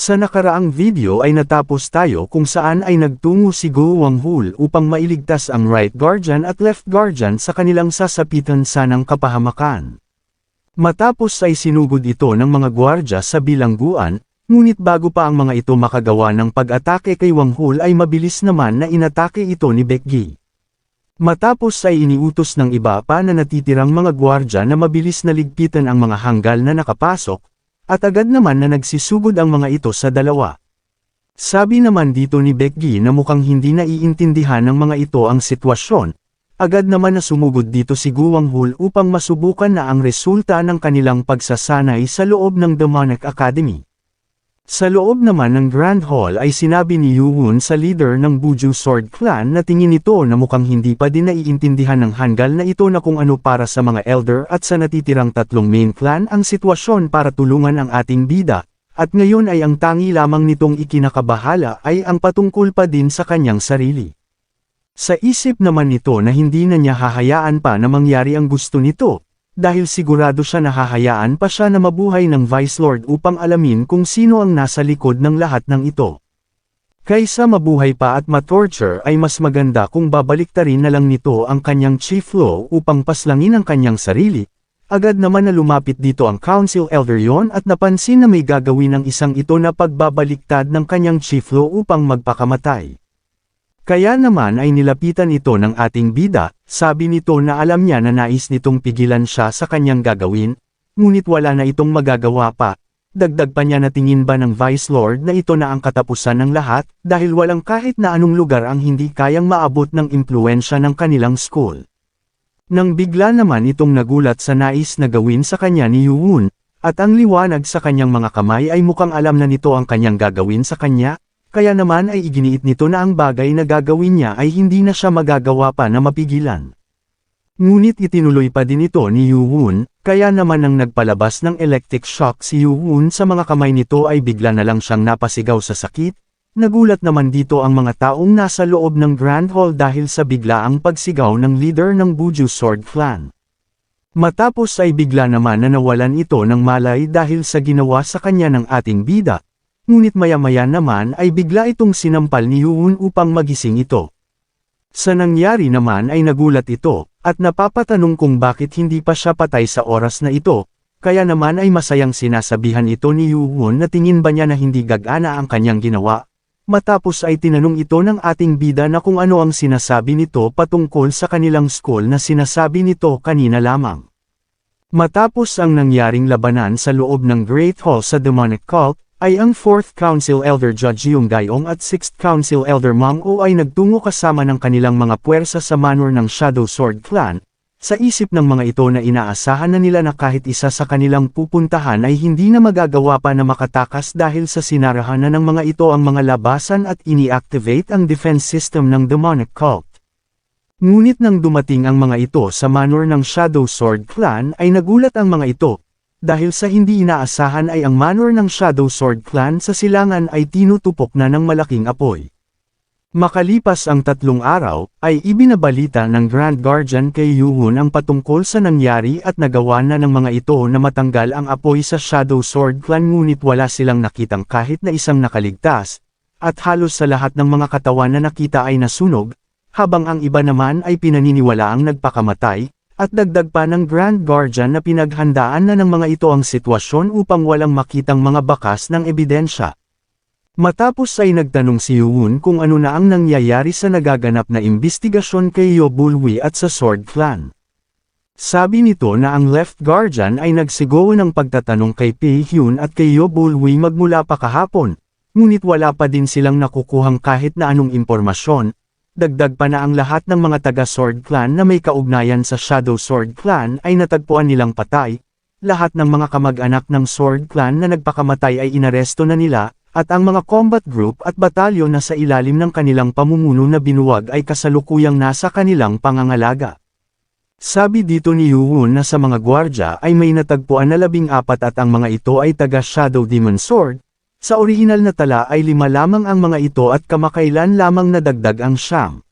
Sa nakaraang video ay natapos tayo kung saan ay nagtungo si Go Wanghul upang mailigtas ang right guardian at left guardian sa kanilang sasapitan sanang kapahamakan. Matapos ay sinugod ito ng mga gwardya sa bilangguan, ngunit bago pa ang mga ito makagawa ng pag-atake kay Wanghul ay mabilis naman na inatake ito ni Baekgi. Matapos ay iniutos ng iba pa na natitirang mga gwardya na mabilis na ligpitan ang mga hanggal na nakapasok, at agad naman na nagsisugod ang mga ito sa dalawa. Sabi naman dito ni Baekgi na mukhang hindi naiintindihan ng mga ito ang sitwasyon, agad naman na sumugod dito si Go Wanghul upang masubukan na ang resulta ng kanilang pagsasanay sa loob ng Demonic Academy. Sa loob naman ng Grand Hall ay sinabi ni Yoo-won sa leader ng Buju Sword Clan na tingin nito na mukhang hindi pa din naiintindihan ng hanggal na ito na kung ano para sa mga elder at sa natitirang tatlong main clan ang sitwasyon para tulungan ang ating bida, at ngayon ay ang tangi lamang nitong ikinakabahala ay ang patungkol pa din sa kanyang sarili. Sa isip naman nito na hindi na niya hahayaan pa na mangyari ang gusto nito, dahil sigurado siya na hahayaan pa siya na mabuhay ng Vice Lord upang alamin kung sino ang nasa likod ng lahat ng ito. Kaysa mabuhay pa at ma-torture ay mas maganda kung babaliktarin na lang nito ang kanyang Chief Law upang paslangin ang kanyang sarili. Agad naman na lumapit dito ang Council Elder Yon at napansin na may gagawin ng isang ito na pagbabaliktad ng kanyang Chief Law upang magpakamatay. Kaya naman ay nilapitan ito ng ating bida, sabi nito na alam niya na nais nitong pigilan siya sa kanyang gagawin, ngunit wala na itong magagawa pa. Dagdag pa niya na tingin ba ng Vice Lord na ito na ang katapusan ng lahat, dahil walang kahit na anong lugar ang hindi kayang maabot ng impluensya ng kanilang school. Nang bigla naman itong nagulat sa nais na gawin sa kanya ni Yoo-won, at ang liwanag sa kanyang mga kamay ay mukhang alam na nito ang kanyang gagawin sa kanya, kaya naman ay iginiit nito na ang bagay na gagawin niya ay hindi na siya magagawa pa na mapigilan. Ngunit itinuloy pa din ito ni Yoo-won, kaya naman nang nagpalabas ng electric shock si Yoo-won sa mga kamay nito ay bigla na lang siyang napasigaw sa sakit. Nagulat naman dito ang mga taong nasa loob ng Grand Hall dahil sa biglaang pagsigaw ng leader ng Buju Sword Clan. Matapos ay bigla naman na nawalan ito ng malay dahil sa ginawa sa kanya ng ating bida. Ngunit maya-maya naman ay bigla itong sinampal ni Yoo-won upang magising ito. Sa nangyari naman ay nagulat ito, at napapatanong kung bakit hindi pa siya patay sa oras na ito, kaya naman ay masayang sinasabihan ito ni Yoo-won na tingin ba niya na hindi gagana ang kanyang ginawa. Matapos ay tinanong ito ng ating bida na kung ano ang sinasabi nito patungkol sa kanilang school na sinasabi nito kanina lamang. Matapos ang nangyaring labanan sa loob ng Great Hall sa Demonic Cult, ay ang 4th Council Elder Judge Yung Gayong at 6th Council Elder Mang O ay nagtungo kasama ng kanilang mga puwersa sa manor ng Shadow Sword Clan, sa isip ng mga ito na inaasahan na nila na kahit isa sa kanilang pupuntahan ay hindi na magagawa pa na makatakas dahil sa sinarahan na ng mga ito ang mga labasan at ini-activate ang defense system ng Demonic Cult. Ngunit nang dumating ang mga ito sa manor ng Shadow Sword Clan ay nagulat ang mga ito, dahil sa hindi inaasahan ay ang manor ng Shadow Sword Clan sa silangan ay tinutupok na ng malaking apoy. Makalipas ang 3 araw, ay ibinabalita ng Grand Guardian kay Yoo-won ang patungkol sa nangyari at nagawa na ng mga ito na matanggal ang apoy sa Shadow Sword Clan ngunit wala silang nakitang kahit na isang nakaligtas, at halos sa lahat ng mga katawan na nakita ay nasunog, habang ang iba naman ay pinaniniwalaang nagpakamatay. At dagdag pa ng Grand Guardian na pinaghandaan na ng mga ito ang sitwasyon upang walang makitang mga bakas ng ebidensya. Matapos ay nagtanong si Yoo-won kung ano na ang nangyayari sa nagaganap na imbestigasyon kay Yo Bulwi at sa Sword Clan. Sabi nito na ang Left Guardian ay nagsigaw ng pagtatanong kay Pei-hyun at kay Yo Bulwi magmula pa kahapon, ngunit wala pa din silang nakukuhang kahit na anong impormasyon. Dagdag pa na ang lahat ng mga taga-Sword Clan na may kaugnayan sa Shadow Sword Clan ay natagpuan nilang patay, lahat ng mga kamag-anak ng Sword Clan na nagpakamatay ay inaresto na nila, at ang mga combat group at batalyon na sa ilalim ng kanilang pamumuno na binuwag ay kasalukuyang nasa kanilang pangangalaga. Sabi dito ni Yoo-won na sa mga gwardya ay may natagpuan na 14 at ang mga ito ay taga-Shadow Demon Sword. Sa orihinal na tala ay 5 lamang ang mga ito at kamakailan lamang nadagdag ang 9.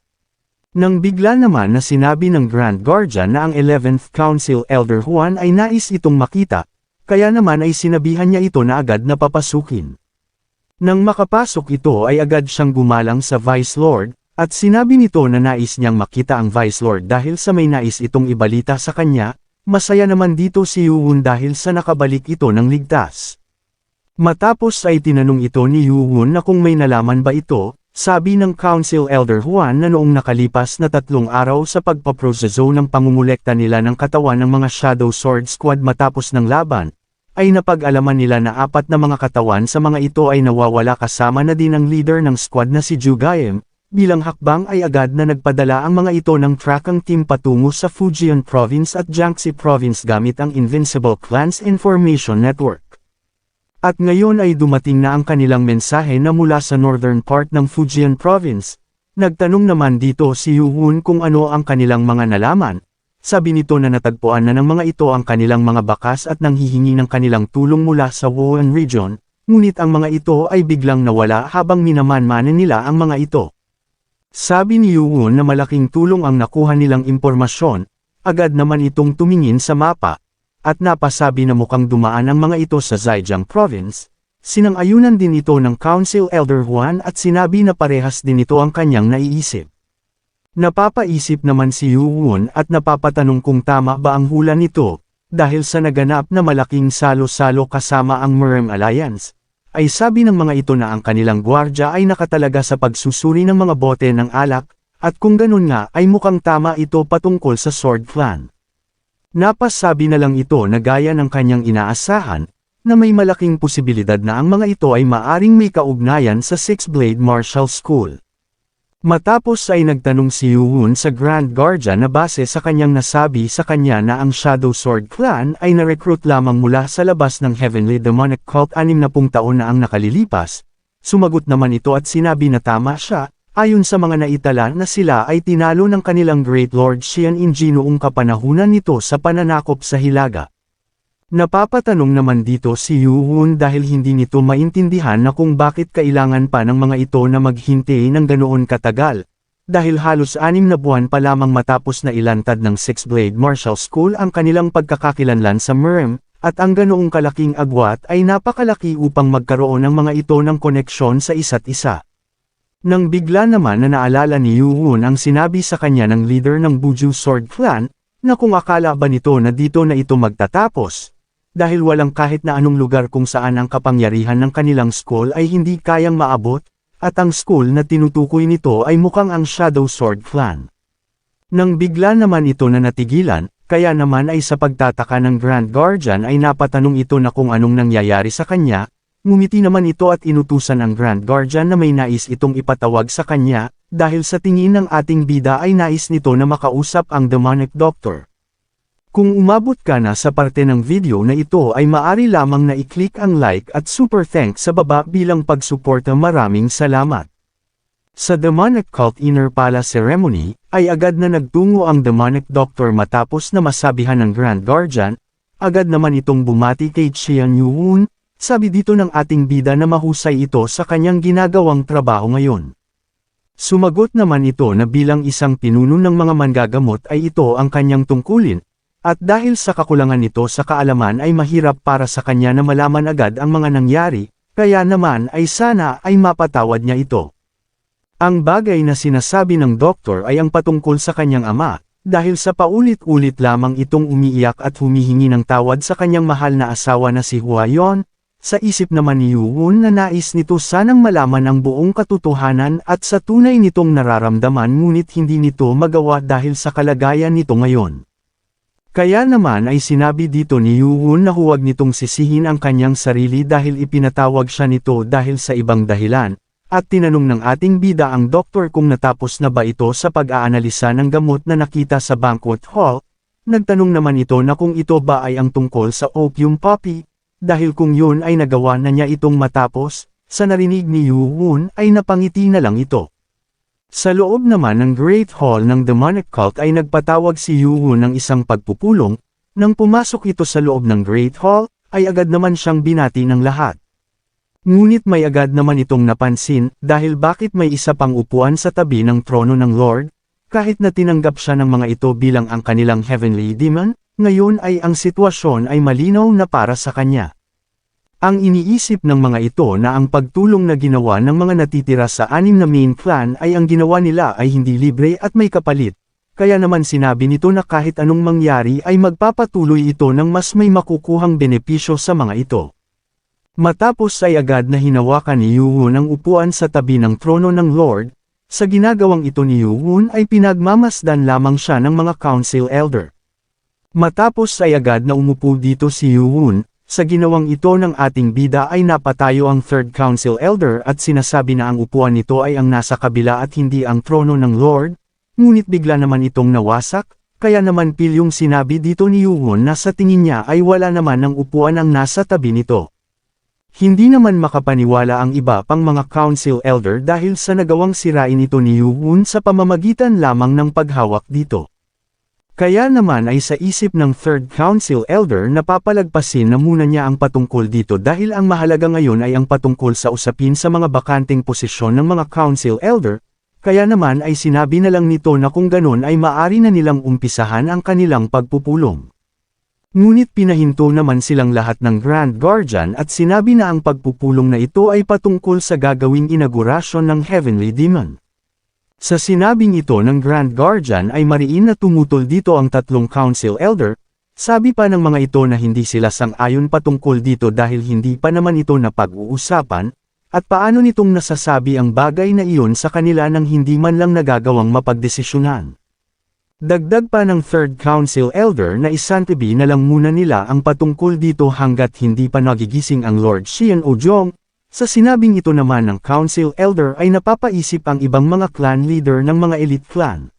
Nang bigla naman na sinabi ng Grand Guardian na ang 11th Council Elder Juan ay nais itong makita, kaya naman ay sinabihan niya ito na agad na papasukin. Nang makapasok ito ay agad siyang gumalang sa Vice Lord, at sinabi nito na nais niyang makita ang Vice Lord dahil sa may nais itong ibalita sa kanya. Masaya naman dito si Yuhun dahil sa nakabalik ito ng ligtas. Matapos ay tinanong ito ni Yuhun na kung may nalaman ba ito, sabi ng Council Elder Juan na noong nakalipas na 3 araw sa pagpaproseso ng pangungulekta nila ng katawan ng mga Shadow Sword Squad matapos ng laban, ay napag-alaman nila na 4 na mga katawan sa mga ito ay nawawala kasama na din ang leader ng squad na si Jugayem. Bilang hakbang ay agad na nagpadala ang mga ito ng tracking team patungo sa Fujian Province at Jiangxi Province gamit ang Invincible Clans Information Network. At ngayon ay dumating na ang kanilang mensahe na mula sa northern part ng Fujian Province. Nagtanong naman dito si Yuhun kung ano ang kanilang mga nalaman. Sabi nito na natagpuan na ng mga ito ang kanilang mga bakas at nanghihingi ng kanilang tulong mula sa Wuhan region, ngunit ang mga ito ay biglang nawala habang minamanmanan nila ang mga ito. Sabi ni Yuhun na malaking tulong ang nakuha nilang impormasyon, agad naman itong tumingin sa mapa, at napasabi na mukhang dumaan ang mga ito sa Zhejiang Province. Sinang-ayunan din ito ng Council Elder Juan at sinabi na parehas din ito ang kanyang naiisip. Napapaisip naman si Yuhun at napapatanong kung tama ba ang hula nito, dahil sa naganap na malaking salo-salo kasama ang Murem Alliance, ay sabi ng mga ito na ang kanilang gwardya ay nakatalaga sa pagsusuri ng mga bote ng alak, at kung ganun nga ay mukhang tama ito patungkol sa Sword Clan. Napasabi na lang ito na gaya ng kanyang inaasahan, na may malaking posibilidad na ang mga ito ay maaring may kaugnayan sa Six Blade Martial School. Matapos ay nagtanong si Yuhun sa Grand Guardian na base sa kanyang nasabi sa kanya na ang Shadow Sword Clan ay na-recruit lamang mula sa labas ng Heavenly Demonic Cult 60 taon na ang nakalilipas. Sumagot naman ito at sinabi na tama siya, ayon sa mga naitala na sila ay tinalo ng kanilang Great Lord Xian Inji noong kapanahunan nito sa pananakop sa Hilaga. Napapatanong naman dito si Yuhun dahil hindi nito maintindihan na kung bakit kailangan pa ng mga ito na maghintay ng ganoon katagal, dahil halos 6 na buwan pa lamang matapos na ilantad ng Six Blade Martial School ang kanilang pagkakakilanlan sa Murem, at ang ganoong kalaking agwat ay napakalaki upang magkaroon ng mga ito ng koneksyon sa isa't isa. Nang bigla naman na naalala ni Yuhun ang sinabi sa kanya ng leader ng Buju Sword Clan, na kung akala ba nito na dito na ito magtatapos, dahil walang kahit na anong lugar kung saan ang kapangyarihan ng kanilang school ay hindi kayang maabot, at ang school na tinutukoy nito ay mukhang ang Shadow Sword Clan. Nang bigla naman ito na natigilan, kaya naman ay sa pagtataka ng Grand Guardian ay napatanong ito na kung anong nangyayari sa kanya, ngumiti naman ito at inutusan ang Grand Guardian na may nais itong ipatawag sa kanya, dahil sa tingin ng ating bida ay nais nito na makausap ang Demonic Doctor. Kung umabot ka na sa parte ng video na ito ay maari lamang na i-click ang like at super thanks sa baba bilang pagsuporta. Maraming salamat. Sa Demonic Cult Inner Palace Ceremony, ay agad na nagtungo ang Demonic Doctor matapos na masabihan ng Grand Guardian, agad naman itong bumati kay Xian Yuhun, sabi dito ng ating bida na mahusay ito sa kanyang ginagawang trabaho ngayon. Sumagot naman ito na bilang isang pinuno ng mga manggagamot ay ito ang kanyang tungkulin, at dahil sa kakulangan nito sa kaalaman ay mahirap para sa kanya na malaman agad ang mga nangyari, kaya naman ay sana ay mapatawad niya ito. Ang bagay na sinasabi ng doktor ay ang patungkol sa kanyang ama, dahil sa paulit-ulit lamang itong umiiyak at humihingi ng tawad sa kanyang mahal na asawa na si Huayon. Sa isip naman ni Yuhun na nais nito sanang malaman ang buong katotohanan at sa tunay nitong nararamdaman ngunit hindi nito magawa dahil sa kalagayan nito ngayon. Kaya naman ay sinabi dito ni Yuhun na huwag nitong sisihin ang kanyang sarili dahil ipinatawag siya nito dahil sa ibang dahilan, at tinanong ng ating bida ang doktor kung natapos na ba ito sa pag-aanalisa ng gamot na nakita sa banquet hall. Nagtanong naman ito na kung ito ba ay ang tungkol sa opium poppy, dahil kung yun ay nagawa na niya itong matapos, sa narinig ni Yuhun ay napangiti na lang ito. Sa loob naman ng Great Hall ng Demonic Cult ay nagpatawag si Yuhun ng isang pagpupulong, nang pumasok ito sa loob ng Great Hall, ay agad naman siyang binati ng lahat. Ngunit may agad naman itong napansin, dahil bakit may isa pang upuan sa tabi ng trono ng Lord, kahit na tinanggap siya ng mga ito bilang ang kanilang Heavenly Demon, ngayon ay ang sitwasyon ay malinaw na para sa kanya. Ang iniisip ng mga ito na ang pagtulong na ginawa ng mga natitira sa 6 na main clan ay ang ginawa nila ay hindi libre at may kapalit. Kaya naman sinabi nito na kahit anong mangyari ay magpapatuloy ito ng mas may makukuhang benepisyo sa mga ito. Matapos ay agad na hinawakan ni Yuhun ang upuan sa tabi ng trono ng Lord. Sa ginagawang ito ni Yuhun ay pinagmamasdan lamang siya ng mga council elder. Matapos ay agad na umupo dito si Yuhun, sa ginawang ito ng ating bida ay napatayo ang third council elder at sinasabi na ang upuan nito ay ang nasa kabila at hindi ang trono ng Lord, ngunit bigla naman itong nawasak, kaya naman pilyong sinabi dito ni Yuhun na sa tingin niya ay wala naman ng upuan ang nasa tabi nito. Hindi naman makapaniwala ang iba pang mga council elder dahil sa nagawang sirain ito ni Yuhun sa pamamagitan lamang ng paghawak dito. Kaya naman ay sa isip ng third council elder na papalagpasin na muna niya ang patungkol dito dahil ang mahalaga ngayon ay ang patungkol sa usapin sa mga bakanteng posisyon ng mga council elder, kaya naman ay sinabi na lang nito na kung ganon ay maari na nilang umpisahan ang kanilang pagpupulong. Ngunit pinahinto naman silang lahat ng Grand Guardian at sinabi na ang pagpupulong na ito ay patungkol sa gagawing inaugurasyon ng Heavenly Demon. Sa sinabing ito ng Grand Guardian ay mariin na tumutol dito ang tatlong Council Elder, sabi pa ng mga ito na hindi sila sang-ayon patungkol dito dahil hindi pa naman ito napag-uusapan, at paano nitong nasasabi ang bagay na iyon sa kanila nang hindi man lang nagagawang mapagdesisyonan. Dagdag pa ng Third Council Elder na isantabi na lang muna nila ang patungkol dito hanggat hindi pa nagigising ang Lord Xian Ojong. Sa sinabing ito naman ng Council Elder ay napapaisip ang ibang mga clan leader ng mga elite clan.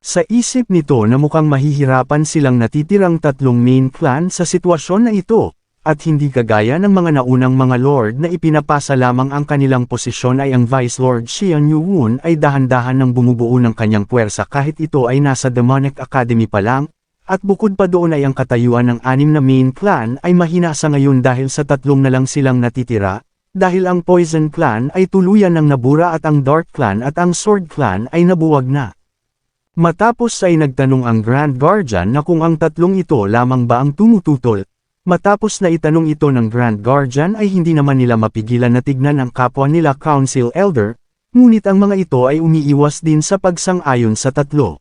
Sa isip nito na mukhang mahihirapan silang natitirang tatlong main clan sa sitwasyon na ito, at hindi kagaya ng mga naunang mga lord na ipinapasa lamang ang kanilang posisyon ay ang Vice Lord Xian Yuhun ay dahan-dahan ng bumubuo ng kanyang puwersa kahit ito ay nasa Demonic Academy pa lang, at bukod pa doon ay ang katayuan ng 6 na main clan ay mahina sa ngayon dahil sa tatlong na lang silang natitira, dahil ang Poison Clan ay tuluyan ng nabura at ang Dark Clan at ang Sword Clan ay nabuwag na. Matapos ay nagtanong ang Grand Guardian na kung ang tatlong ito lamang ba ang tumututol. Matapos na itanong ito ng Grand Guardian ay hindi naman nila mapigilan na tignan ang kapwa nila Council Elder, ngunit ang mga ito ay umiiwas din sa pagsang-ayon sa tatlo.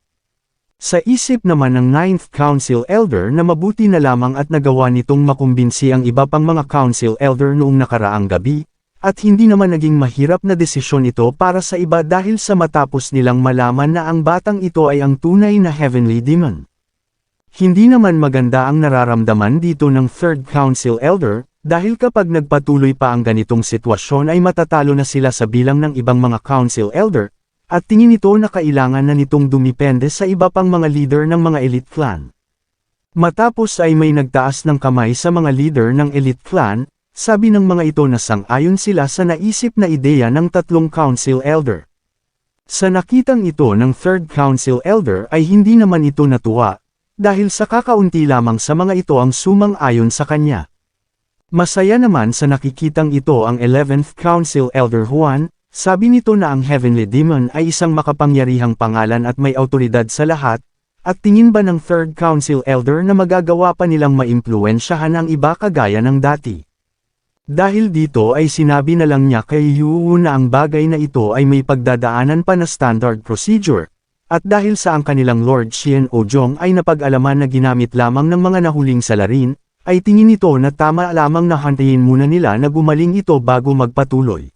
Sa isip naman ng 9th Council Elder na mabuti na lamang at nagawa nitong makumbinsi ang iba pang mga Council Elder noong nakaraang gabi, at hindi naman naging mahirap na desisyon ito para sa iba dahil sa matapos nilang malaman na ang batang ito ay ang tunay na Heavenly Demon. Hindi naman maganda ang nararamdaman dito ng Third Council Elder, dahil kapag nagpatuloy pa ang ganitong sitwasyon ay matatalo na sila sa bilang ng ibang mga Council Elder, at tingin ito na kailangan na nitong dumipende sa iba pang mga leader ng mga elite clan. Matapos ay may nagtaas ng kamay sa mga leader ng elite clan, sabi ng mga ito na sang-ayon sila sa naisip na ideya ng tatlong Council Elder. Sa nakitang ito ng Third Council Elder ay hindi naman ito natuwa, dahil sa kakaunti lamang sa mga ito ang sumang-ayon sa kanya. Masaya naman sa nakikitang ito ang 11th Council Elder Juan, sabi nito na ang Heavenly Demon ay isang makapangyarihang pangalan at may awtoridad sa lahat, at tingin ba ng Third Council Elder na magagawa pa nilang maimpluwensyahan ang iba kagaya ng dati. Dahil dito ay sinabi na lang niya kay Yu na ang bagay na ito ay may pagdadaanan pa na standard procedure. At dahil sa ang kanilang Lord Xian Ojong ay napag-alaman na ginamit lamang ng mga nahuling salarin, ay tingin nito na tama lamang na hantayin muna nila na gumaling ito bago magpatuloy.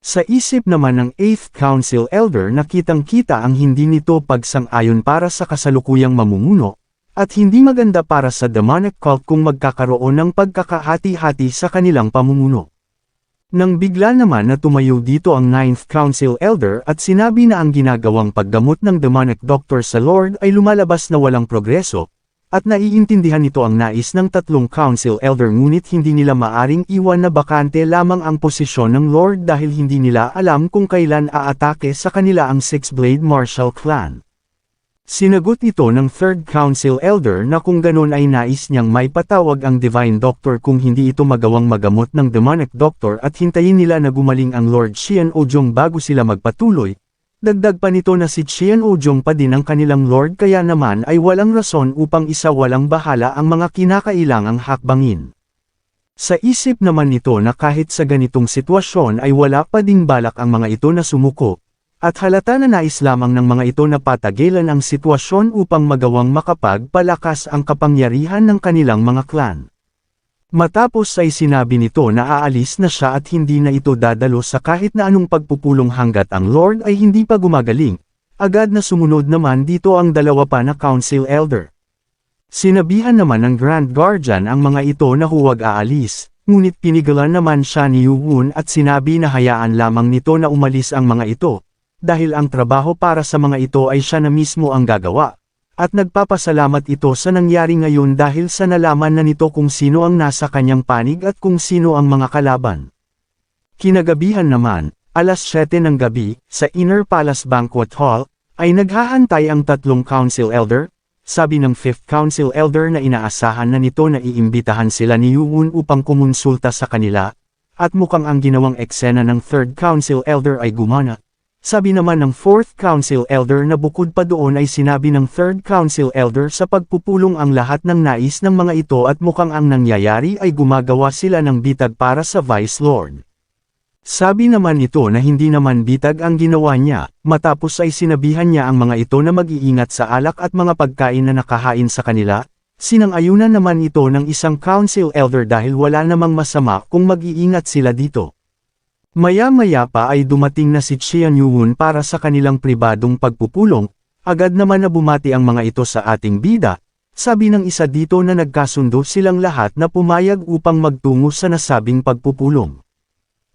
Sa isip naman ng 8th Council Elder na kitang-kita ang hindi nito pagsang-ayon para sa kasalukuyang mamumuno, at hindi maganda para sa demonic cult kung magkakaroon ng pagkakahati-hati sa kanilang pamumuno. Nang bigla naman na tumayo dito ang 9th Council Elder at sinabi na ang ginagawang paggamot ng demonic doctor sa Lord ay lumalabas na walang progreso, at naiintindihan nito ang nais ng tatlong Council Elder ngunit hindi nila maaring iwan na bakante lamang ang posisyon ng Lord dahil hindi nila alam kung kailan aatake sa kanila ang Six-Blade Martial Clan. Sinagot ito ng Third Council Elder na kung ganon ay nais niyang may patawag ang Divine Doctor kung hindi ito magawang magamot ng Demonic Doctor at hintayin nila na gumaling ang Lord Xian Ojong bago sila magpatuloy. Dagdag pa nito na si Xian Ojong pa din ang kanilang Lord kaya naman ay walang rason upang isa walang bahala ang mga kinakailangang hakbangin. Sa isip naman nito na kahit sa ganitong sitwasyon ay wala pa ding balak ang mga ito na sumuko, at halata na nais lamang ng mga ito na patagilan ang sitwasyon upang magawang makapagpalakas ang kapangyarihan ng kanilang mga clan. Matapos ay sinabi nito na aalis na siya at hindi na ito dadalo sa kahit na anong pagpupulong hanggat ang Lord ay hindi pa gumagaling. Agad na sumunod naman dito ang dalawa pa na Council Elder. Sinabihan naman ng Grand Guardian ang mga ito na huwag aalis, ngunit pinigilan naman siya ni Yuwon at sinabi na hayaan lamang nito na umalis ang mga ito, dahil ang trabaho para sa mga ito ay siya na mismo ang gagawa, at nagpapasalamat ito sa nangyari ngayon dahil sa nalaman na nito kung sino ang nasa kanyang panig at kung sino ang mga kalaban. Kinagabihan naman, alas 7 ng gabi, sa Inner Palace Banquet Hall, ay naghahantay ang tatlong Council Elder. Sabi ng 5th Council Elder na inaasahan na nito na iimbitahan sila ni Yuwon upang kumonsulta sa kanila, at mukhang ang ginawang eksena ng 3rd Council Elder ay gumana. Sabi naman ng 4th Council Elder na bukod pa doon ay sinabi ng 3rd Council Elder sa pagpupulong ang lahat ng nais ng mga ito at mukhang ang nangyayari ay gumagawa sila ng bitag para sa Vice Lord. Sabi naman ito na hindi naman bitag ang ginawa niya, matapos ay sinabihan niya ang mga ito na mag-iingat sa alak at mga pagkain na nakahain sa kanila, sinang-ayunan naman ito ng isang Council Elder dahil wala namang masama kung mag-iingat sila dito. Maya-maya pa ay dumating na si Chian Yuwon para sa kanilang pribadong pagpupulong, agad naman na bumati ang mga ito sa ating bida, sabi ng isa dito na nagkasundo silang lahat na pumayag upang magtungo sa nasabing pagpupulong.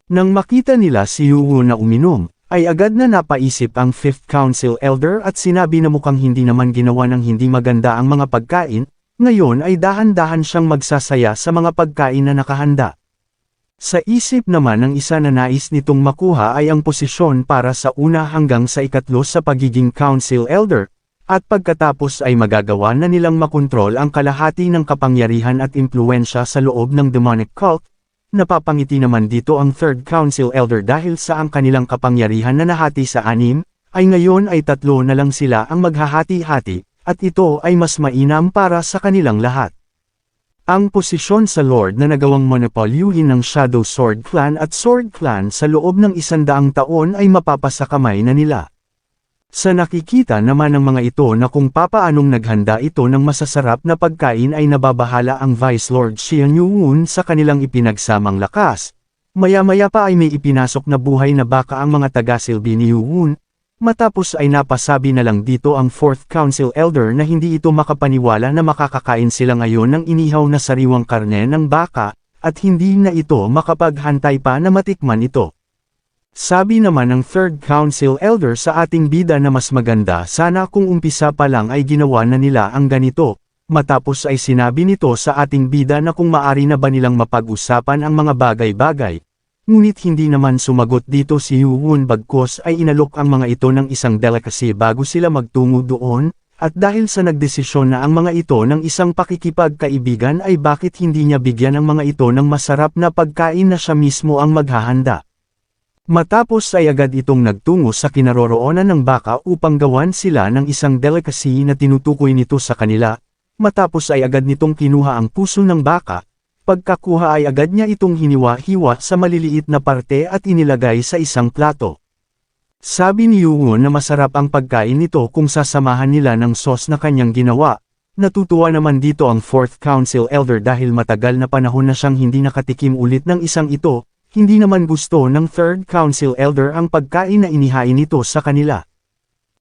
Nang makita nila si Yuwon na uminom, ay agad na napaisip ang 5th Council Elder at sinabi na mukhang hindi naman ginawa ng hindi maganda ang mga pagkain, ngayon ay dahan-dahan siyang magsasaya sa mga pagkain na nakahanda. Sa isip naman ng isa na nais nitong makuha ay ang posisyon para sa una hanggang sa ikatlo sa pagiging Council Elder, at pagkatapos ay magagawa na nilang makontrol ang kalahati ng kapangyarihan at impluensya sa loob ng demonic cult. Napapangiti naman dito ang 3rd Council Elder dahil sa ang kanilang kapangyarihan na nahati sa 6, ay ngayon ay 3 na lang sila ang maghahati-hati, at ito ay mas mainam para sa kanilang lahat. Ang posisyon sa Lord na nagawang monopolyuhin ng Shadow Sword Clan at Sword Clan sa loob ng 100 taon ay mapapasakamay na nila. Sa nakikita naman ng mga ito na kung papaanong naghanda ito ng masasarap na pagkain ay nababahala ang Vice Lord Chian Yuwon sa kanilang ipinagsamang lakas. Maya-maya pa ay may ipinasok na buhay na baka ang mga taga-silbi ni Yuwon. Matapos ay napasabi na lang dito ang 4th Council Elder na hindi ito makapaniwala na makakakain sila ngayon ng inihaw na sariwang karne ng baka, at hindi na ito makapaghantay pa na matikman ito. Sabi naman ng 3rd Council Elder sa ating bida na mas maganda sana kung umpisa pa lang ay ginawa na nila ang ganito, matapos ay sinabi nito sa ating bida na kung maari na ba nilang mapag-usapan ang mga bagay-bagay. Ngunit hindi naman sumagot dito si Yuwon bagkus ay inalok ang mga ito ng isang delicacy bago sila magtungo doon, at dahil sa nagdesisyon na ang mga ito ng isang pakikipagkaibigan ay bakit hindi niya bigyan ang mga ito ng masarap na pagkain na siya mismo ang maghahanda. Matapos ay agad itong nagtungo sa kinaroroonan ng baka upang gawan sila ng isang delicacy na tinutukoy nito sa kanila, matapos ay agad nitong kinuha ang puso ng baka, pagkakuha ay agad niya itong hiniwa-hiwa sa maliliit na parte at inilagay sa isang plato. Sabi ni Yuwon na masarap ang pagkain nito kung sasamahan nila ng sauce na kanyang ginawa. Natutuwa naman dito ang 4th Council Elder dahil matagal na panahon na siyang hindi nakatikim ulit ng isang ito. Hindi naman gusto ng 3rd Council Elder ang pagkain na inihain nito sa kanila.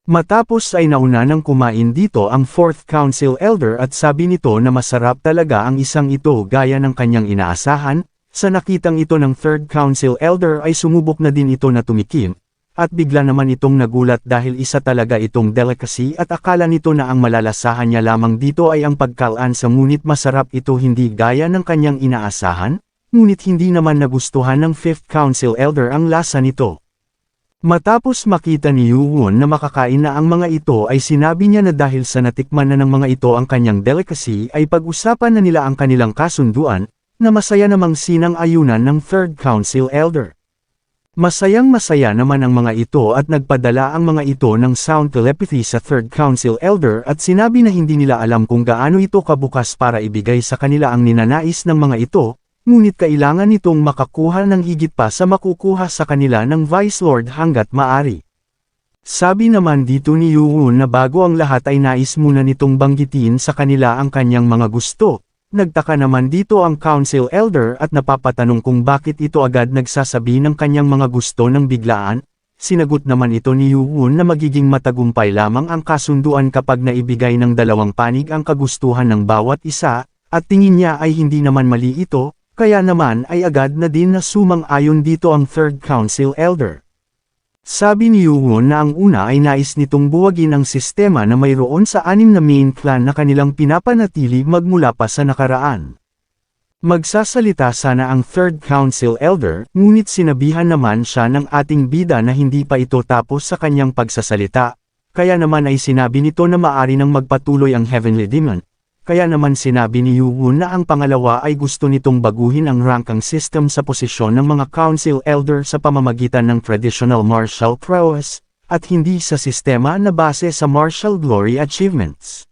Matapos ay nauna nang kumain dito ang 4th Council Elder at sabi nito na masarap talaga ang isang ito gaya ng kanyang inaasahan. Sa nakitang ito ng 3rd Council Elder ay sumubok na din ito na tumikim, at bigla naman itong nagulat dahil isa talaga itong delicacy at akala nito na ang malalasahan niya lamang dito ay ang pagkalansa ngunit masarap ito hindi gaya ng kanyang inaasahan. Ngunit hindi naman nagustuhan ng 5th Council Elder ang lasa nito. Matapos makita ni Yuwon na makakain na ang mga ito ay sinabi niya na dahil sa natikman na ng mga ito ang kanyang delicacy ay pag-usapan na nila ang kanilang kasunduan, na masaya namang sinang-ayunan ng 3rd Council Elder. Masayang-masaya naman ang mga ito at nagpadala ang mga ito ng sound telepathy sa 3rd Council Elder at sinabi na hindi nila alam kung gaano ito kabukas para ibigay sa kanila ang ninanais ng mga ito. ngunit kailangan nitong makakuha ng higit pa sa makukuha sa kanila ng Vice Lord hanggat maari. Sabi naman dito ni Yuhun na bago ang lahat ay nais muna nitong banggitin sa kanila ang kanyang mga gusto. Nagtaka naman dito ang Council Elder at napapatanong kung bakit ito agad nagsasabi ng kanyang mga gusto ng biglaan. Sinagot naman ito ni Yuhun na magiging matagumpay lamang ang kasunduan kapag naibigay ng dalawang panig ang kagustuhan ng bawat isa, at tingin niya ay hindi naman mali ito, kaya naman ay agad na din na sumang-ayon dito ang Third Council Elder. Sabi ni Yuhun na ang una ay nais nitong buwagin ang sistema na mayroon sa 6 na main clan na kanilang pinapanatili magmula pa sa nakaraan. Magsasalita sana ang Third Council Elder, ngunit sinabihan naman siya ng ating bida na hindi pa ito tapos sa kanyang pagsasalita, kaya naman ay sinabi nito na maari nang magpatuloy ang Heavenly Demon. Kaya naman sinabi ni Yuhun na ang pangalawa ay gusto nitong baguhin ang ranking system sa posisyon ng mga Council Elder sa pamamagitan ng traditional martial prowess, at hindi sa sistema na base sa martial glory achievements.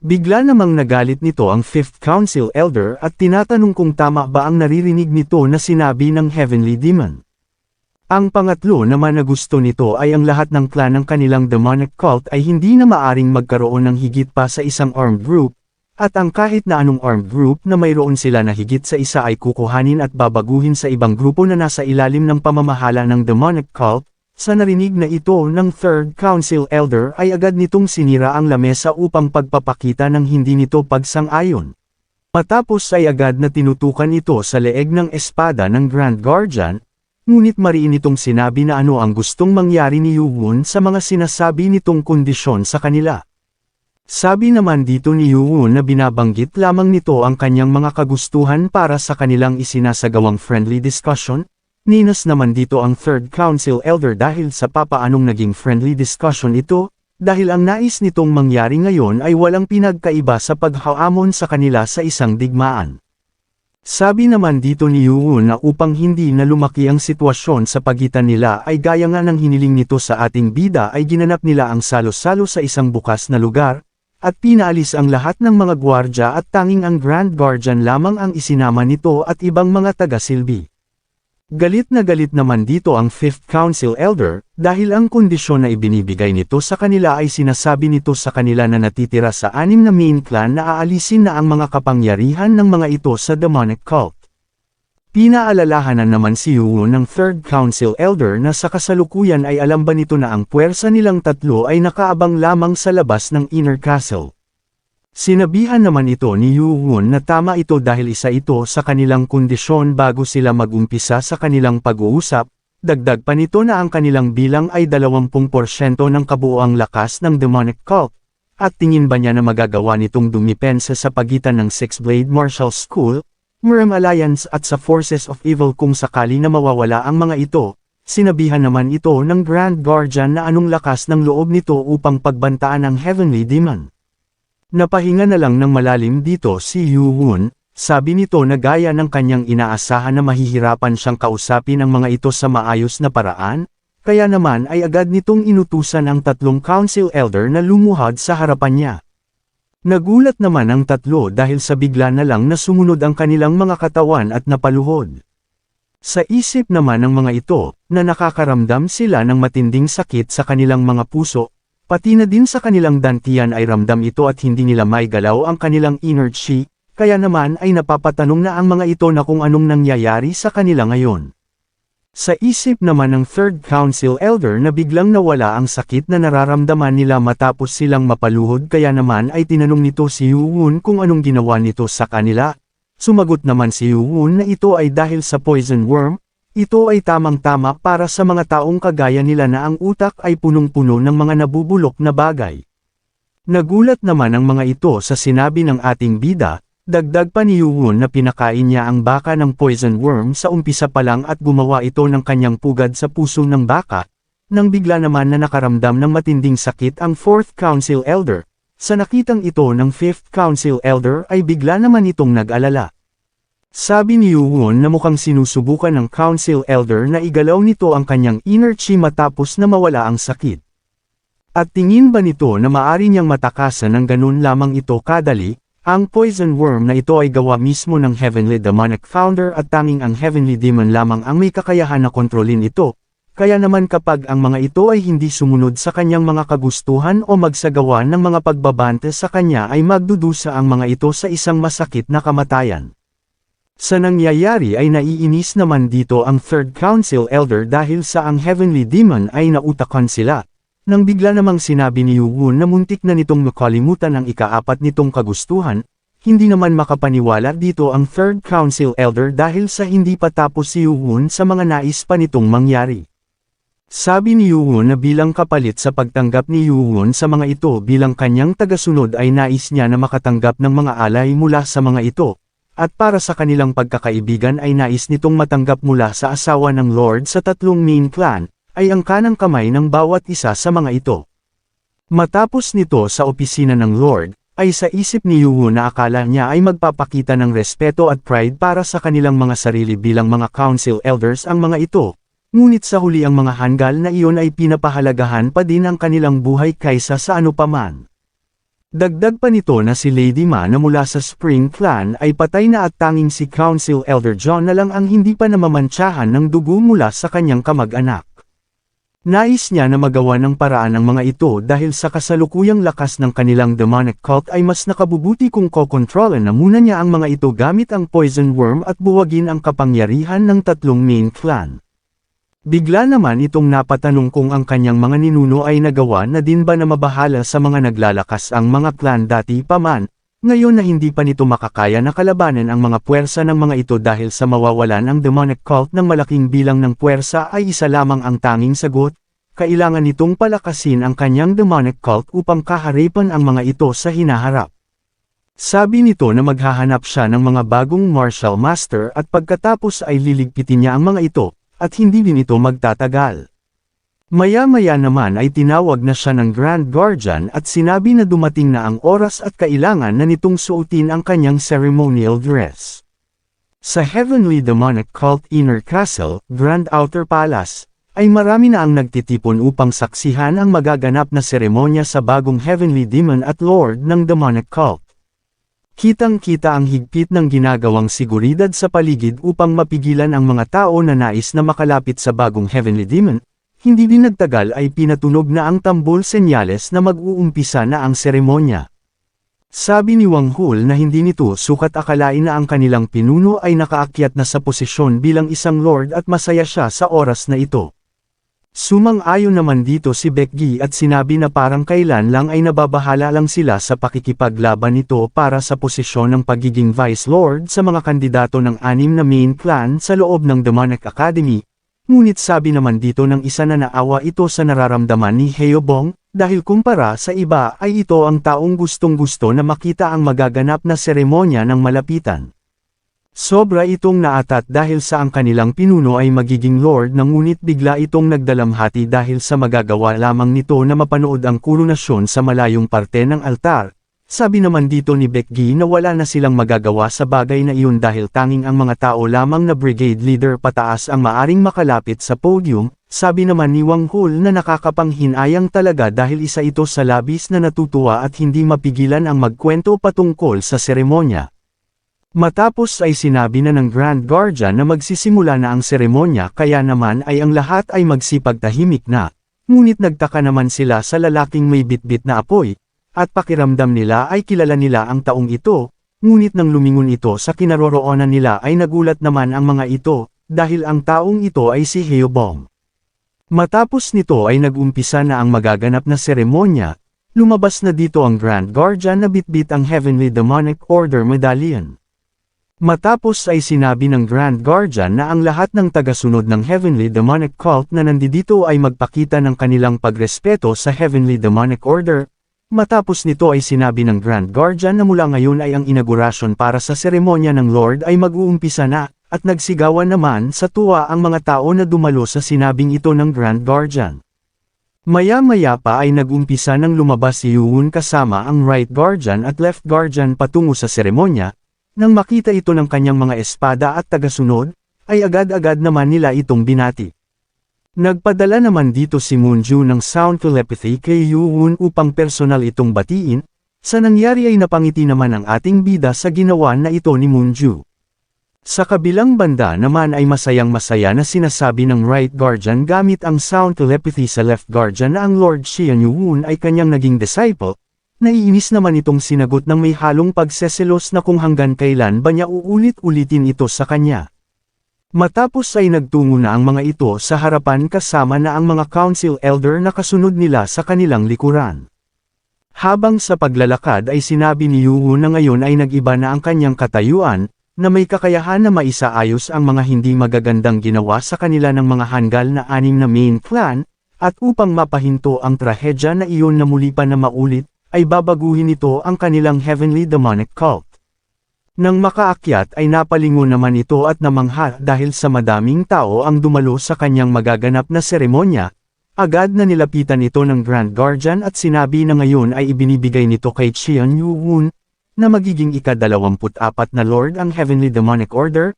Bigla namang nagalit nito ang 5th Council Elder at tinatanong kung tama ba ang naririnig nito na sinabi ng Heavenly Demon. Ang pangatlo naman na gusto nito ay ang lahat ng clan ng kanilang demonic cult ay hindi na maaring magkaroon ng higit pa sa isang armed group, at ang kahit na anong armed group na mayroon sila na higit sa isa ay kukuhanin at babaguhin sa ibang grupo na nasa ilalim ng pamamahala ng demonic cult. Sa narinig na ito ng Third Council Elder ay agad nitong sinira ang lamesa upang pagpapakita ng hindi nito pagsang-ayon. Matapos ay agad na tinutukan ito sa leeg ng espada ng Grand Guardian, ngunit mariin itong sinabi na ano ang gustong mangyari ni Yuhun sa mga sinasabi nitong kondisyon sa kanila. Sabi naman dito ni Yuhun na binabanggit lamang nito ang kanyang mga kagustuhan para sa kanilang isinasagawang friendly discussion. Ninas naman dito ang Third Council Elder dahil sa papaanong naging friendly discussion ito, dahil ang nais nitong mangyari ngayon ay walang pinagkaiba sa paghaamon sa kanila sa isang digmaan. Sabi naman dito ni Yuhun na upang hindi na lumaki ang sitwasyon sa pagitan nila ay gaya nga ng hiniling nito sa ating bida ay ginanap nila ang salo-salo sa isang bukas na lugar, at pinaalis ang lahat ng mga gwardya at tanging ang Grand Guardian lamang ang isinama nito at ibang mga taga-silbi. Galit naman dito ang 5th Council Elder, dahil ang kondisyon na ibinibigay nito sa kanila ay sinasabi nito sa kanila na natitira sa 6 na main clan na aalisin na ang mga kapangyarihan ng mga ito sa demonic cult. Pinaalalahanan naman si Yuhun ng Third Council Elder na sa kasalukuyan ay alam ba nito na ang puwersa nilang tatlo ay nakaabang lamang sa labas ng Inner Castle. Sinabihan naman ito ni Yuhun na tama ito dahil isa ito sa kanilang kondisyon bago sila mag-umpisa sa kanilang pag-uusap, dagdag pa nito na ang kanilang bilang ay 20% ng kabuoang lakas ng demonic cult, at tingin ba niya na magagawa nitong dumipensa sa pagitan ng Six-Blade Martial School, Muram Alliance at sa Forces of Evil kung sakali na mawawala ang mga ito. Sinabihan naman ito ng Grand Guardian na anong lakas ng loob nito upang pagbantaan ang Heavenly Demon. Napahinga na lang ng malalim dito si Yuhun, sabi nito na gaya ng kanyang inaasahan na mahihirapan siyang kausapin ang mga ito sa maayos na paraan, kaya naman ay agad nitong inutusan ang 3 Council Elder na lumuhad sa harapan niya. Nagulat naman ang tatlo dahil sa bigla na lang na sumunod ang kanilang mga katawan at napaluhod. Sa isip naman ng mga ito, na nakakaramdam sila ng matinding sakit sa kanilang mga puso, pati na din sa kanilang dantian ay ramdam ito at hindi nila maigalaw ang kanilang inner chi, kaya naman ay napapatanong na ang mga ito na kung anong nangyayari sa kanila ngayon. Sa isip naman ng Third Council Elder na biglang nawala ang sakit na nararamdaman nila matapos silang mapaluhod kaya naman ay tinanong nito si Yuhun kung anong ginawa nito sa kanila. Sumagot naman si Yuhun na ito ay dahil sa poison worm, ito ay tamang-tama para sa mga taong kagaya nila na ang utak ay punong-puno ng mga nabubulok na bagay. Nagulat naman ang mga ito sa sinabi ng ating bida. Dagdag pa ni Yuhun na pinakain niya ang baka ng poison worm sa umpisa pa lang at gumawa ito ng kanyang pugad sa puso ng baka, nang bigla naman na nakaramdam ng matinding sakit ang 4th Council Elder. Sa nakitang ito ng 5th Council Elder ay bigla naman itong nag-alala. Sabi ni Yuhun na mukhang sinusubukan ng Council Elder na igalaw nito ang kanyang inner chi matapos na mawala ang sakit. At tingin ba nito na maari niyang matakasan ng ganun lamang ito kadali? Ang poison worm na ito ay gawa mismo ng Heavenly Demonic Founder at tanging ang Heavenly Demon lamang ang may kakayahan na kontrolin ito. Kaya naman kapag ang mga ito ay hindi sumunod sa kanyang mga kagustuhan o magsagawa ng mga pagbabante sa kanya ay magdudusa ang mga ito sa isang masakit na kamatayan. Sa nangyayari ay naiinis naman dito ang Third Council Elder dahil sa ang Heavenly Demon ay nautakan sila. Nang bigla namang sinabi ni Yuwon na muntik na nitong makalimutan ang ikaapat nitong kagustuhan, hindi naman makapaniwala dito ang Third Council Elder dahil sa hindi pa tapos si Yuwon sa mga nais pa nitong mangyari. Sabi ni Yuwon na bilang kapalit sa pagtanggap ni Yuwon sa mga ito bilang kanyang tagasunod ay nais niya na makatanggap ng mga alay mula sa mga ito, at para sa kanilang pagkakaibigan ay nais nitong matanggap mula sa asawa ng Lord sa tatlong main clan, ay ang kanang kamay ng bawat isa sa mga ito. Matapos nito sa opisina ng Lord, ay sa isip ni Yuwon na akala niya ay magpapakita ng respeto at pride para sa kanilang mga sarili bilang mga council elders ang mga ito. Ngunit sa huli ang mga hanggal na iyon ay pinapahalagahan pa din ang kanilang buhay kaysa sa ano paman. Dagdag pa nito na si Lady Ma na mula sa Spring Clan ay patay na at tanging si Council Elder John na lang ang hindi pa namamantsahan ng dugo mula sa kanyang kamag-anak. Nais niya na magawa ng paraan ang mga ito dahil sa kasalukuyang lakas ng kanilang demonic cult ay mas nakabubuti kung kokontrolan na muna niya ang mga ito gamit ang poison worm at buwagin ang kapangyarihan ng tatlong main clan. Bigla naman itong napatanong kung ang kanyang mga ninuno ay nagawa na din ba na mabahala sa mga naglalakas ang mga clan dati pa man, ngayon na hindi pa nito makakaya na kalabanan ang mga puwersa ng mga ito dahil sa mawawalan ang demonic cult ng malaking bilang ng puwersa ay isa lamang ang tanging sagot, kailangan nitong palakasin ang kanyang demonic cult upang kaharipan ang mga ito sa hinaharap. Sabi nito na maghahanap siya ng mga bagong martial master at pagkatapos ay liligpitin niya ang mga ito, at hindi din ito magtatagal. Maya-maya naman ay tinawag na siya ng Grand Guardian at sinabi na dumating na ang oras at kailangan na nitong suotin ang kanyang ceremonial dress. Sa Heavenly Demonic Cult Inner Castle, Grand Outer Palace, ay marami na ang nagtitipon upang saksihan ang magaganap na seremonya sa bagong Heavenly Demon at Lord ng Demonic Cult. Kitang-kita ang higpit ng ginagawang seguridad sa paligid upang mapigilan ang mga tao na nais na makalapit sa bagong Heavenly Demon, hindi din nagtagal ay pinatunog na ang tambol senyales na mag-uumpisa na ang seremonya. Sabi ni Wang Hul na hindi nito sukat akalain na ang kanilang pinuno ay nakaakyat na sa posisyon bilang isang lord at masaya siya sa oras na ito. Sumang-ayon naman dito si Becky at sinabi na parang kailan lang ay nababahala lang sila sa pakikipaglaban nito para sa posisyon ng pagiging Vice Lord sa mga kandidato ng 6 na main clan sa loob ng Demonic Academy, ngunit sabi naman dito ng isa na naawa ito sa nararamdaman ni Heobong, dahil kumpara sa iba ay ito ang taong gustong-gusto na makita ang magaganap na seremonya ng malapitan. Sobra itong naatat dahil sa ang kanilang pinuno ay magiging lord ngunit bigla itong nagdalamhati dahil sa magagawa lamang nito na mapanood ang koronasyon sa malayong parte ng altar. Sabi naman dito ni Becky na wala na silang magagawa sa bagay na iyon dahil tanging ang mga tao lamang na brigade leader pataas ang maaring makalapit sa podium. Sabi naman ni Wang Hul na nakakapanghinayang talaga dahil isa ito sa labis na natutuwa at hindi mapigilan ang magkwento patungkol sa seremonya. Matapos ay sinabi na ng Grand Guardian na magsisimula na ang seremonya kaya naman ay ang lahat ay magsipagtahimik na, ngunit nagtaka naman sila sa lalaking may bitbit na apoy, at pakiramdam nila ay kilala nila ang taong ito, ngunit nang lumingon ito sa kinaroroonan nila ay nagulat naman ang mga ito, dahil ang taong ito ay si Heobong. Matapos nito ay nag-umpisa na ang magaganap na seremonya, lumabas na dito ang Grand Guardian na bitbit ang Heavenly Demonic Order Medallion. Matapos ay sinabi ng Grand Guardian na ang lahat ng tagasunod ng Heavenly Demonic Cult na nandito ay magpakita ng kanilang pagrespeto sa Heavenly Demonic Order. Matapos nito ay sinabi ng Grand Guardian na mula ngayon ay ang inaugurasyon para sa seremonya ng Lord ay mag-uumpisa na, at nagsigawan naman sa tuwa ang mga tao na dumalo sa sinabing ito ng Grand Guardian. Maya-maya pa ay nag-umpisa nang lumabas si Yuwon kasama ang Right Guardian at Left Guardian patungo sa seremonya. Nang makita ito ng kanyang mga espada at tagasunod, ay agad-agad naman nila itong binati. Nagpadala naman dito si Moonju ng sound telepathy kay Yuwon upang personal itong batiin, Sa nangyari ay napangiti naman ang ating bida sa ginawa na ito ni Moonju. Sa kabilang banda naman ay masayang-masaya na sinasabi ng right guardian gamit ang sound telepathy sa left guardian na ang Lord Xian Yuwun ay kanyang naging disciple. Naiinis naman itong sinagot ng may halong pagseselos na kung hanggang kailan ba niya uulit-ulitin ito sa kanya. Matapos ay nagtungo na ang mga ito sa harapan kasama na ang mga council elder na kasunod nila sa kanilang likuran. Habang sa paglalakad ay sinabi ni Yuwun na ngayon ay nag-iba na ang kanyang katayuan, na may kakayahan na maisaayos ang mga hindi magagandang ginawa sa kanila ng mga hanggal na 6 na main clan, at upang mapahinto ang trahedya na iyon na muli pa na maulit, ay babaguhin ito ang kanilang heavenly demonic cult. Nang makaakyat ay napalingon naman ito at namangha dahil sa madaming tao ang dumalo sa kanyang magaganap na seremonya, agad na nilapitan ito ng Grand Guardian at sinabi na ngayon ay ibinibigay nito kay Xian Yuwun, na magiging ika-24 na Lord ang Heavenly Demonic Order.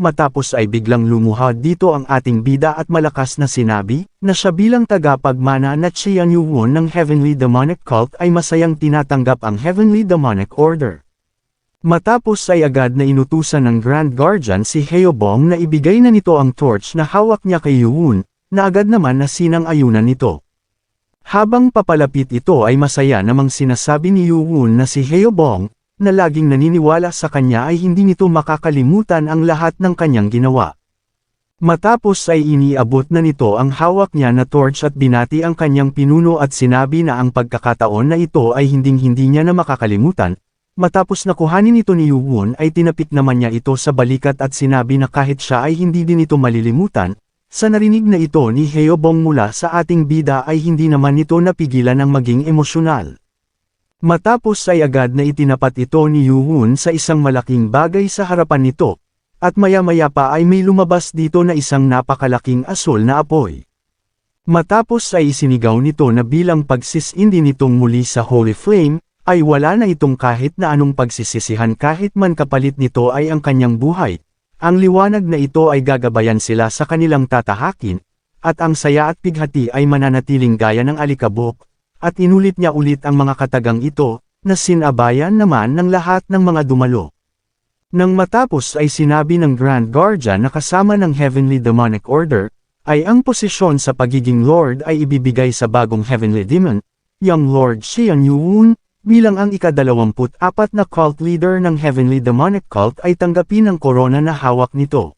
Matapos ay biglang lumuhad dito ang ating bida at malakas na sinabi, na siya bilang tagapagmana na Xian Yuwun ng Heavenly Demonic Cult ay masayang tinatanggap ang Heavenly Demonic Order. Matapos ay agad na inutusan ng Grand Guardian si Heobong na ibigay na nito ang torch na hawak niya kay Yuwun, na agad naman na sinang-ayunan nito. Habang papalapit ito ay masaya namang sinasabi ni Yuwun na si Heobong, na laging naniniwala sa kanya ay hindi nito makakalimutan ang lahat ng kanyang ginawa. Matapos ay iniabot na nito ang hawak niya na torch at binati ang kanyang pinuno at sinabi na ang pagkakataon na ito ay hinding-hindi niya na makakalimutan. Matapos na kuhanin ito ni Yuwun ay tinapik naman niya ito sa balikat at sinabi na kahit siya ay hindi din ito malilimutan. Sa narinig na ito ni Heobong mula sa ating bida ay hindi naman ito napigilan ng maging emosyonal. Matapos ay agad na itinapat ito ni Yuwun sa isang malaking bagay sa harapan nito, at maya-maya pa ay may lumabas dito na isang napakalaking asul na apoy. Matapos ay isinigaw nito na bilang pagsisindi nitong muli sa Holy Flame, ay wala na itong kahit na anong pagsisisihan kahit man kapalit nito ay ang kanyang buhay. Ang liwanag na ito ay gagabayan sila sa kanilang tatahakin, at ang saya at pighati ay mananatiling gaya ng alikabok. At inulit niya ulit ang mga katagang ito, na sinabayan naman ng lahat ng mga dumalo. Nang matapos ay sinabi ng Grand Guardian na kasama ng Heavenly Demonic Order, ay ang posisyon sa pagiging Lord ay ibibigay sa bagong Heavenly Demon, Young Lord Xian Yuwun, bilang ang ika-24 na cult leader ng Heavenly Demonic Cult ay tanggapin ang korona na hawak nito.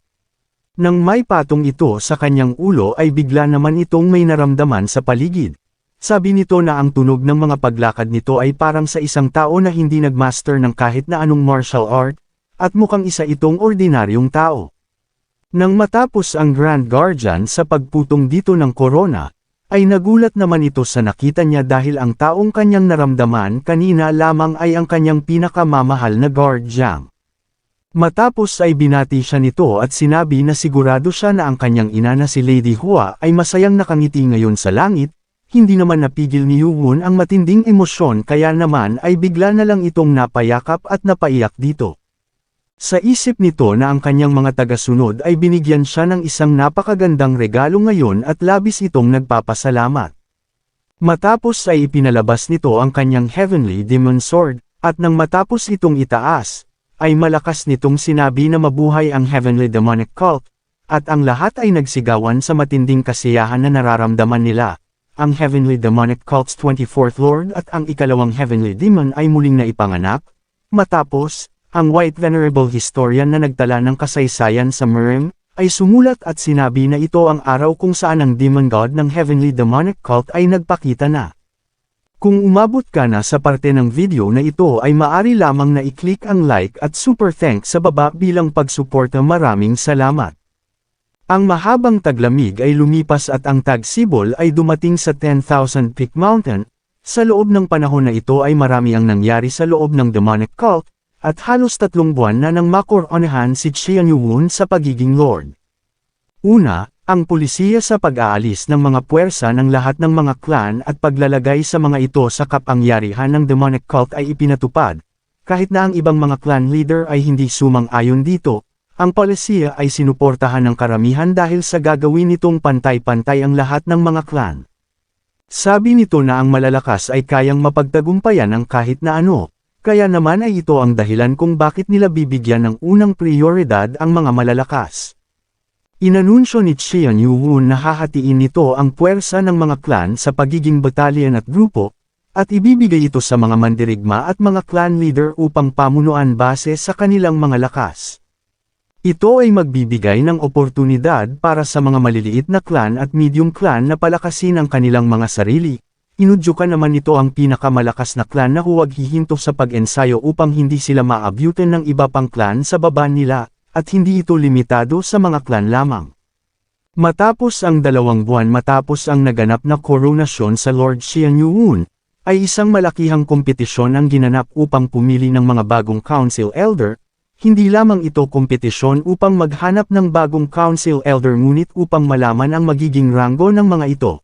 Nang may patong ito sa kanyang ulo ay bigla naman itong may naramdaman sa paligid. Sabi nito na ang tunog ng mga paglakad nito ay parang sa isang tao na hindi nagmaster ng kahit na anong martial art, at mukhang isa itong ordinaryong tao. Nang matapos ang Grand Guardian sa pagputong dito ng korona, ay nagulat naman ito sa nakita niya dahil ang taong kanyang naramdaman kanina lamang ay ang kanyang pinakamamahal na guardian. Matapos ay binati siya nito at sinabi na sigurado siya na ang kanyang ina na si Lady Hua ay masayang nakangiti ngayon sa langit. Hindi naman napigil ni Yuwun ang matinding emosyon kaya naman ay bigla na lang itong napayakap at napaiyak dito. Sa isip nito na ang kanyang mga tagasunod ay binigyan siya ng isang napakagandang regalo ngayon at labis itong nagpapasalamat. Matapos ay ipinalabas nito ang kanyang Heavenly Demon Sword, at nang matapos itong itaas, ay malakas nitong sinabi na mabuhay ang Heavenly Demonic Cult, at ang lahat ay nagsigawan sa matinding kasiyahan na nararamdaman nila. Ang Heavenly Demonic Cult's 24th Lord at ang ikalawang Heavenly Demon ay muling naipanganak. Matapos, ang White Venerable Historian na nagtala ng kasaysayan sa Merim, ay sumulat at sinabi na ito ang araw kung saan ang Demon God ng Heavenly Demonic Cult ay nagpakita na. Kung umabot ka na sa parte ng video na ito ay maari lamang na i-click ang like at super thanks sa baba bilang pagsuporta. Maraming salamat. Ang mahabang taglamig ay lumipas at ang tagsibol ay dumating sa 10,000 Peak Mountain. Sa loob ng panahon na ito ay marami ang nangyari sa loob ng Demonic Cult, at halos 3 buwan na nang makoronahan si Xian Yuwun sa pagiging Lord. Una, ang pulisiya sa pag-aalis ng mga puwersa ng lahat ng mga clan at paglalagay sa mga ito sa kapangyarihan ng Demonic Cult ay ipinatupad. Kahit na ang ibang mga clan leader ay hindi sumang-ayon dito, ang polisiya ay sinuportahan ng karamihan dahil sa gagawin nitong pantay-pantay ang lahat ng mga clan. Sabi nito na ang malalakas ay kayang mapagtagumpayan ang kahit na ano, kaya naman ay ito ang dahilan kung bakit nila bibigyan ng unang prioridad ang mga malalakas. Inanunsyo ni Qian Yuwon na hahatiin nito ang puwersa ng mga clan sa pagiging batalyon at grupo, at ibibigay ito sa mga mandirigma at mga clan leader upang pamunuan base sa kanilang mga lakas. Ito ay magbibigay ng oportunidad para sa mga maliliit na clan at medium clan na palakasin ang kanilang mga sarili. Inudyukan naman nito ang pinakamalakas na clan na huwag hihinto sa pag-ensayo upang hindi sila maabutan ng iba pang clan sa baba nila, at hindi ito limitado sa mga clan lamang. Matapos ang 2 buwan matapos ang naganap na koronasyon sa Lord Qian Yuwon, ay isang malakihang kompetisyon ang ginanap upang pumili ng mga bagong council elder. Hindi lamang ito kompetisyon upang maghanap ng bagong council elder ngunit upang malaman ang magiging ranggo ng mga ito.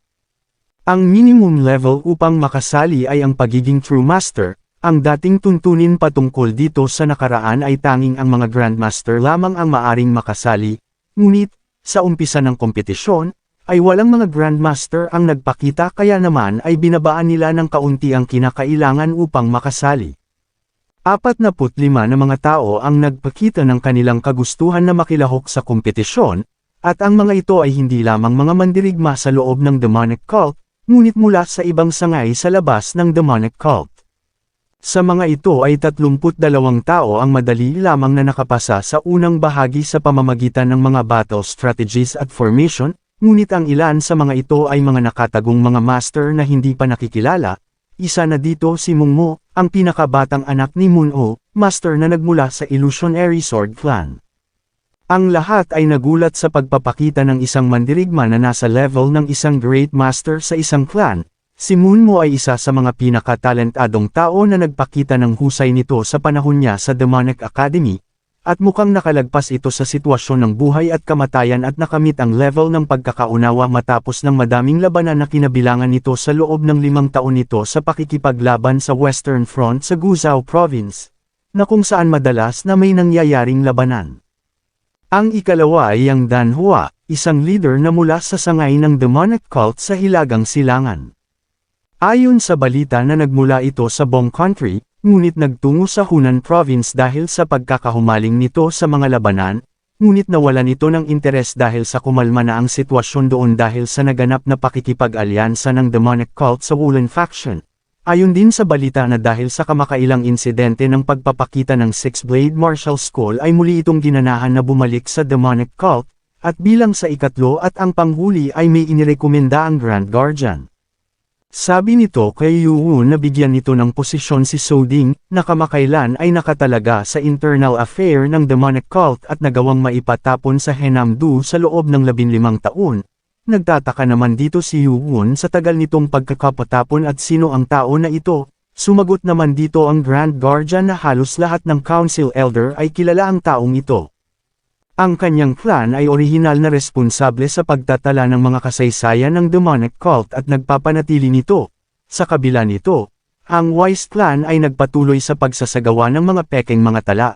Ang minimum level upang makasali ay ang pagiging true master. Ang dating tuntunin patungkol dito sa nakaraan ay tanging ang mga grandmaster lamang ang maaring makasali, ngunit, sa umpisa ng kompetisyon, ay walang mga grandmaster ang nagpakita kaya naman ay binabaan nila ng kaunti ang kinakailangan upang makasali. 45 na mga tao ang nagpakita ng kanilang kagustuhan na makilahok sa kompetisyon, at ang mga ito ay hindi lamang mga mandirigma sa loob ng demonic cult, ngunit mula sa ibang sangay sa labas ng demonic cult. Sa mga ito ay 32 tao ang madali lamang na nakapasa sa unang bahagi sa pamamagitan ng mga battle strategies at formation, ngunit ang ilan sa mga ito ay mga nakatagong mga master na hindi pa nakikilala. Isa na dito si Mungmo, ang pinakabatang anak ni Moon-o, master na nagmula sa Illusionary Sword Clan. Ang lahat ay nagulat sa pagpapakita ng isang mandirigma na nasa level ng isang Great Master sa isang clan. Si Moon-mo ay isa sa mga pinakatalentadong tao na nagpakita ng husay nito sa panahon niya sa Demonic Academy, at mukhang nakalagpas ito sa sitwasyon ng buhay at kamatayan at nakamit ang level ng pagkakaunawa matapos ng madaming labanan na kinabilangan nito sa loob ng 5 taon nito sa pakikipaglaban sa Western Front sa Guizhou Province, na kung saan madalas na may nangyayaring labanan. Ang ikalawa ay ang Dan Hua, isang leader na mula sa sangay ng demonic cult sa Hilagang Silangan. Ayon sa balita na nagmula ito sa Bong Country, ngunit nagtungo sa Hunan Province dahil sa pagkakahumaling nito sa mga labanan, ngunit nawalan ito ng interes dahil sa kumalma na ang sitwasyon doon dahil sa naganap na pakikipag-alyansa ng demonic cult sa Wulan faction. Ayon din sa balita na dahil sa kamakailang insidente ng pagpapakita ng Six-Blade Martial School ay muli itong ginanahan na bumalik sa demonic cult, at bilang sa ikatlo at ang panghuli ay may inirekomenda ang Grand Guardian. Sabi nito kay Yuwon na bigyan nito ng posisyon si Soding, na kamakailan ay nakatalaga sa internal affair ng demonic cult at nagawang maipatapon sa Henamdu sa loob ng 15 taon. Nagtataka naman dito si Yuwon sa tagal nitong pagkakapatapon at sino ang tao na ito. Sumagot naman dito ang Grand Guardian na halos lahat ng council elder ay kilala ang taong ito. Ang kanyang clan ay orihinal na responsable sa pagtatala ng mga kasaysayan ng demonic cult at nagpapanatili nito. Sa kabila nito, ang Wise Clan ay nagpatuloy sa pagsasagawa ng mga pekeng mga tala.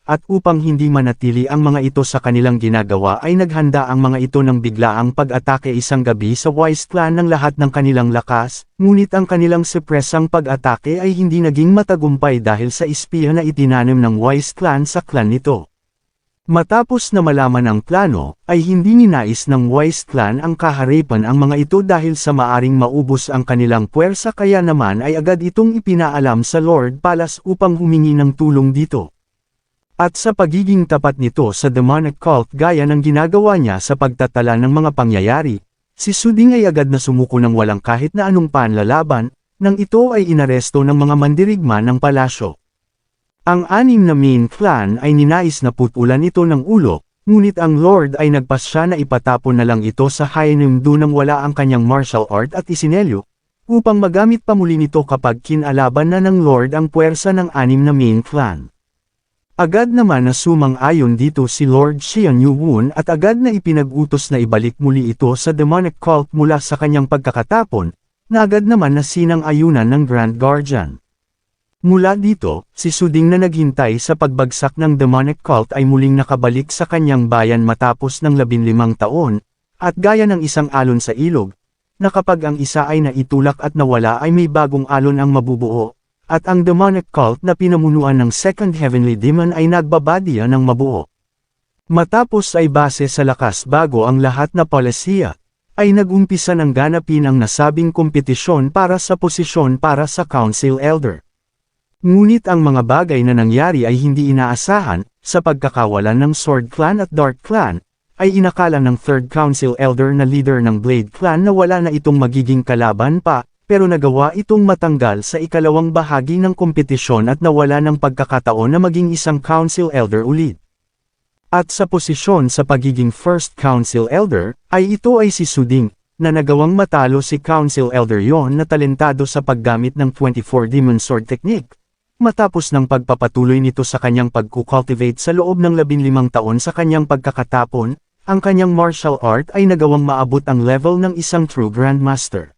At upang hindi manatili ang mga ito sa kanilang ginagawa ay naghanda ang mga ito ng biglaang pag-atake isang gabi sa Wise Clan ng lahat ng kanilang lakas, ngunit ang kanilang sepresang pag-atake ay hindi naging matagumpay dahil sa espiya na itinanim ng Wise Clan sa clan nito. Matapos na malaman ang plano, ay hindi ninais ng Wise Clan ang kaharipan ang mga ito dahil sa maaring maubos ang kanilang puwersa kaya naman ay agad itong ipinaalam sa Lord Palace upang humingi ng tulong dito. At sa pagiging tapat nito sa demonic cult gaya ng ginagawa niya sa pagtatala ng mga pangyayari, si Suding ay agad na sumuko ng walang kahit na anong panlalaban, nang ito ay inaresto ng mga mandirigma ng palasyo. Ang 6 na main clan ay ninais na putulan ito ng ulo, ngunit ang Lord ay nagpasya na ipatapon na lang ito sa Henamdu nang wala ang kanyang martial art at isinelyo, upang magamit pa muli nito kapag kinalaban na ng Lord ang puwersa ng 6 na main clan. Agad naman na sumang-ayon dito si Lord Qian Yuwon at agad na ipinag-utos na ibalik muli ito sa demonic cult mula sa kanyang pagkakatapon, na agad naman na sinang-ayunan ng Grand Guardian. Mula dito, si Suding na naghintay sa pagbagsak ng demonic cult ay muling nakabalik sa kanyang bayan matapos ng 15 taon, at gaya ng isang alon sa ilog, na kapag ang isa ay naitulak at nawala ay may bagong alon ang mabubuo, at ang demonic cult na pinamunuan ng Second Heavenly Demon ay nagbabadya ng mabuo. Matapos ay base sa lakas bago ang lahat na palisiya, ay nag-umpisa ng ganapin ang nasabing kompetisyon para sa posisyon para sa Council Elder. Ngunit ang mga bagay na nangyari ay hindi inaasahan, sa pagkakawalan ng Sword Clan at Dark Clan, ay inakala ng Third Council Elder na leader ng Blade Clan na wala na itong magiging kalaban pa, pero nagawa itong matanggal sa ikalawang bahagi ng kompetisyon at nawala ng pagkakataon na maging isang Council Elder ulit. At sa posisyon sa pagiging First Council Elder, ay ito ay si Suding, na nagawang matalo si Council Elder yon na talentado sa paggamit ng 24 Demon Sword Technique. Matapos ng pagpapatuloy nito sa kanyang pagkukultivate sa loob ng 15 taon sa kanyang pagkakatapon, ang kanyang martial art ay nagawang maabot ang level ng isang true Grandmaster.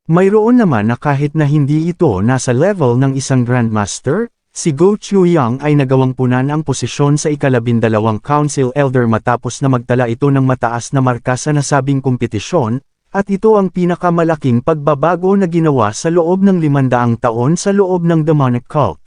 Mayroon naman na kahit na hindi ito nasa level ng isang Grandmaster, si Go Chuyang ay nagawang punan ang posisyon sa ika-12 Council Elder matapos na magtala ito ng mataas na marka sa nasabing kompetisyon, at ito ang pinakamalaking pagbabago na ginawa sa loob ng 500 taon sa loob ng demonic cult.